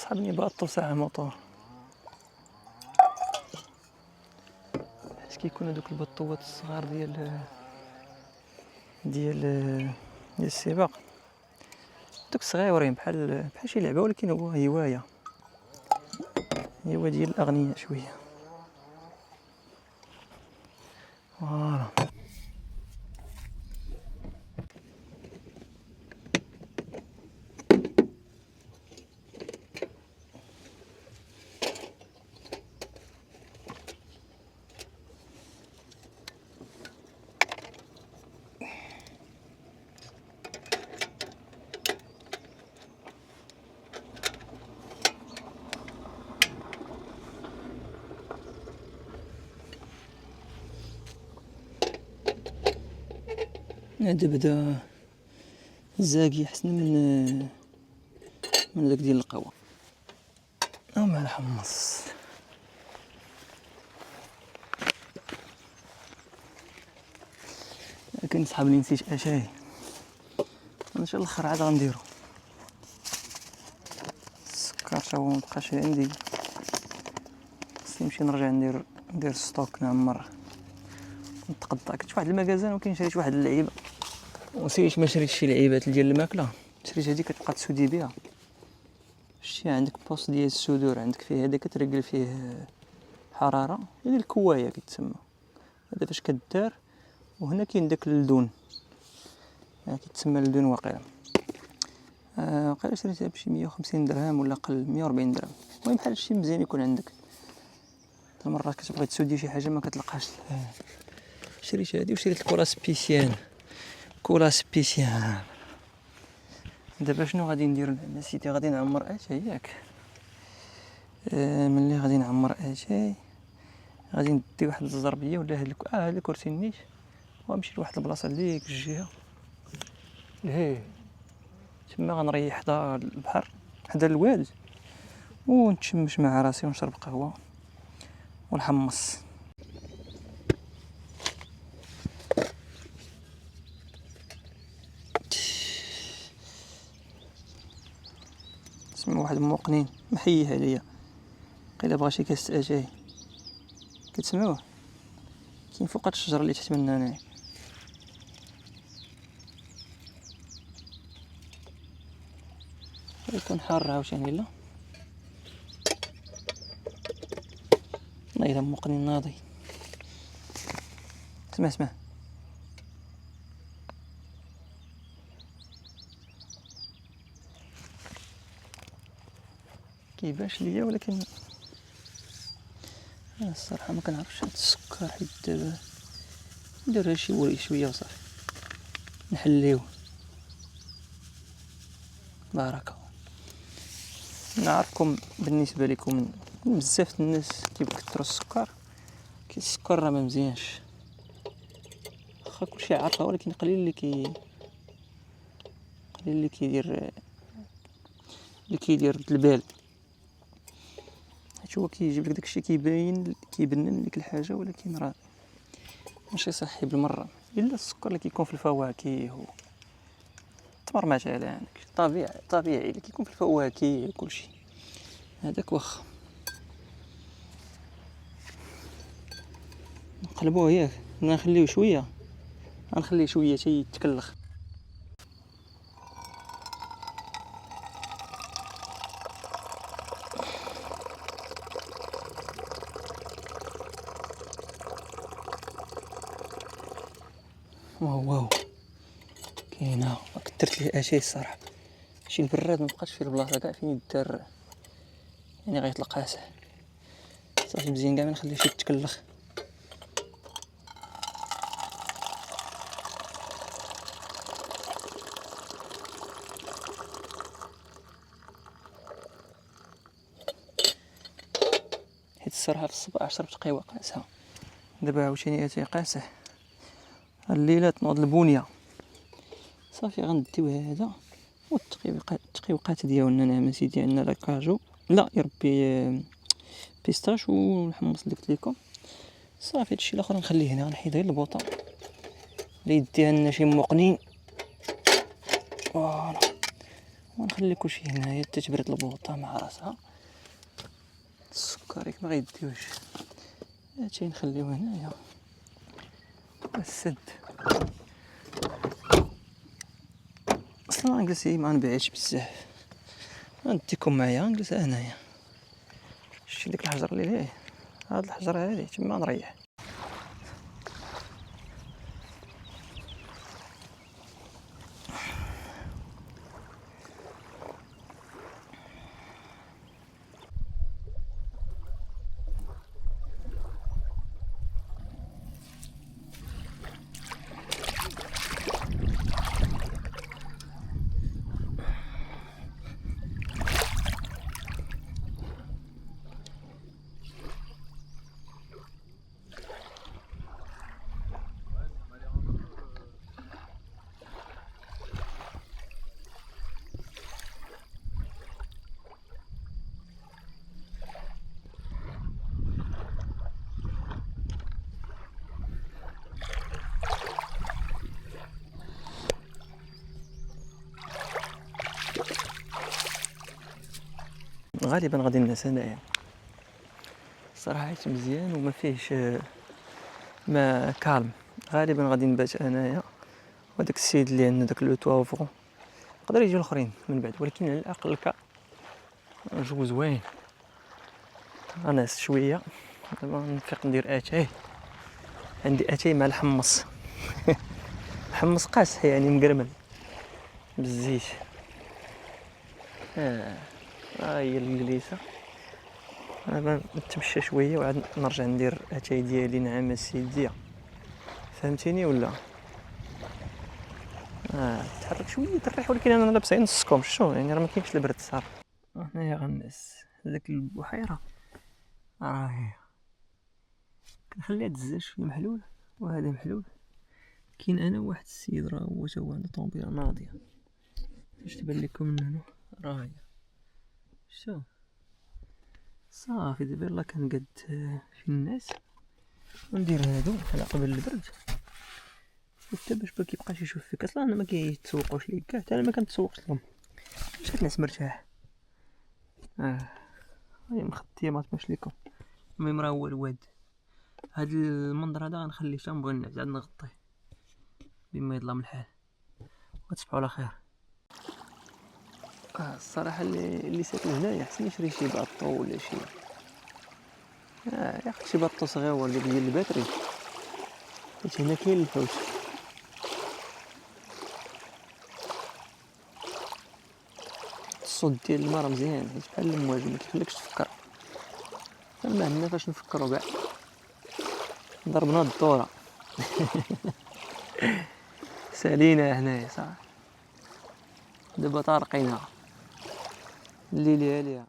صحابني باطو ساعة موطور، حيت كيكونوا دوك البطوات الصغار ديال السباق، دوك صغيورين بحال شي لعبة، ولكن هو هواية ديال الأغنياء شوية. فوالا هذا بدا الزاكي احسن من داك ديال القهوة او مع الحمص. لكن صحابني نسيت اشاي، ان شاء الله الاخر عاد غنديرو السكر تا هو مبقاش عندي، خصني نمشي نرجع ندير ستوك نعمر نتقطع. كنت واحد المكازان ولكن شريت واحد اللعيبه ونسيت ما شريتش شي لعيبات ديال الماكله، شريت هذيك كتبقى تسودي بها. شتي عندك بوست ديال السدور، عندك فيه هذا كترقل فيه حراره، هذه الكوايه كتسمى. هذا فاش كدار، وهنا كاين داك اللدون كيتسمى اللدون واقيلا. وقيلا شريتها بشي 150 درهم ولا قل 140 درهم. المهم بحال شي مزيان يكون عندك، المرات كتبغي تسودي شي حاجه ما كتلقاش. شريت هذه وشريت الكولا سبيسيال. دابا شنو غادي ندير؟ نسيتي غادي نعمر اتاي ياك. ملي غادي نعمر اتاي غادي ندي واحد الزربيه ولا هاد الكرسي النيت، وغنمشي لواحد البلاصه لديك الجهه لهيه تما، غنريح حدا البحر حدا الواد ونتشمش مع راسي ونشرب قهوه والحمص. سمع واحد الموقنين محيه عليا، قيل بغا شي كاس اتاي. كتسمعوه كاين فوق هاد الشجره اللي تحت مننا هنايا. يكون حار عاوتاني لا والله الا موقنين ناضي. اسمع كيبانش ليا، ولكن انا الصراحه ما كنعرفش هاد السكر، حيت دابا ندير شي وري شويه وصافي نحليوه بركه. نعرفكم بالنسبه لكم بزاف الناس كيكثروا السكر، السكر راه ما مزيانش، واخا كلشي عارفه، ولكن قليل اللي كيدير البال، حيت هو كيجيب لك داكشي كيبنن لك الحاجه، ولكن راه ماشي صحي بالمره. الا السكر اللي كيكون في الفواكه التمر مثلا عندك طبيعي اللي كيكون في الفواكه وكلشي هذاك واخا نقلبوه ياك. نخليه شويه حتى يتكلخ. واو كاينه كثرت ليه اشي الصراحه. شي البراد ما بقاش في البلاصه كاع فين يدار، يعني غيتلقاسه صافي مزيان كاع ما نخليهش يتكلخ. حيت الصراحه في الصباح شربت قهوه قاسه، دابا عاوتاني اتاي قاسه. الليله تنوض البنيه صافي غنديو هذا والتقيوقات ديالنا نعم سيدي. عندنا لاكاجو لا يربي بيستاش والحمص اللي قلت لكم صافي. هادشي الاخر نخليه هنا، غنحيد غير البوطه اللي يديها لنا شي موقنين. فوالا ونخلي كلشي هنايا حتى تبرد البوطه مع راسها. السكريك ما غيديوش، هادشي نخليوه هنايا السد. اصلا غنجلس ما نبعدش بزاف، غنديكم معايا غنجلس هنايا. شتي ديك الحجر اللي ليه، هاد الحجره هادي تما نريح. غالبا غادي الناس هنايا الصراحه عايش مزيان وما فيهش ما كالم. غالبا غادي نبات انايا وداك السيد اللي عندنا داك لو توا فوق. يقدر يجيو الاخرين من بعد، ولكن على الاقل جو زوين. انس شويه دابا نفيق ندير اتاي. عندي اتاي مع الحمص الحمص قاس يعني مقرمل بالزيت. هي الجليسه. دابا نتمشى شويه وعاد نرجع ندير اتاي ديالي نعم السيديه. فهمتيني ولا؟ تحرك شويه الريح، ولكن انا لابس غير نص كوم. شو يعني راه ما كاينش البرد صار. هنايا غنعس هذاك البحيره راهي كنخليها تزاج شويه محلول، وهذا محلول. كاين انا واحد السيد راه هو تا هو عنده طوموبيله ناضيه. اش تبان لكم من هنا راهي شو صافي. دابا يلاه كنقاد في الناس وندير هادو على قبل البرد حتى باش ما كيبقاش يشوف فيك. اصلا انا ما كيتسوقوش ليا كاع، حتى انا ما كنتسوقش لهم باش كتنعس مرتاح. هاي مخطيه ما تبانش لكم. المهم راه هو الواد. هاد المنظر هذا غنخليه حتى نبغي نعس عاد نغطيه بما يظلم الحال. وتصبحوا على خير. الصراحه اللي ساكن هنايا حسن يشري شي باطو ولا شي ياخد شي باطو صغيور ديك ديال الباتري، حيت هنا كاين الحوت. الصوت ديال الماء راه مزيان حيت بحال الامواج ما كيخليكش تفكر. اما هنا فاش نفكروا كاع ضربنا الدوره سالينا هنايا صح. دابا طارقينها الليل عليها.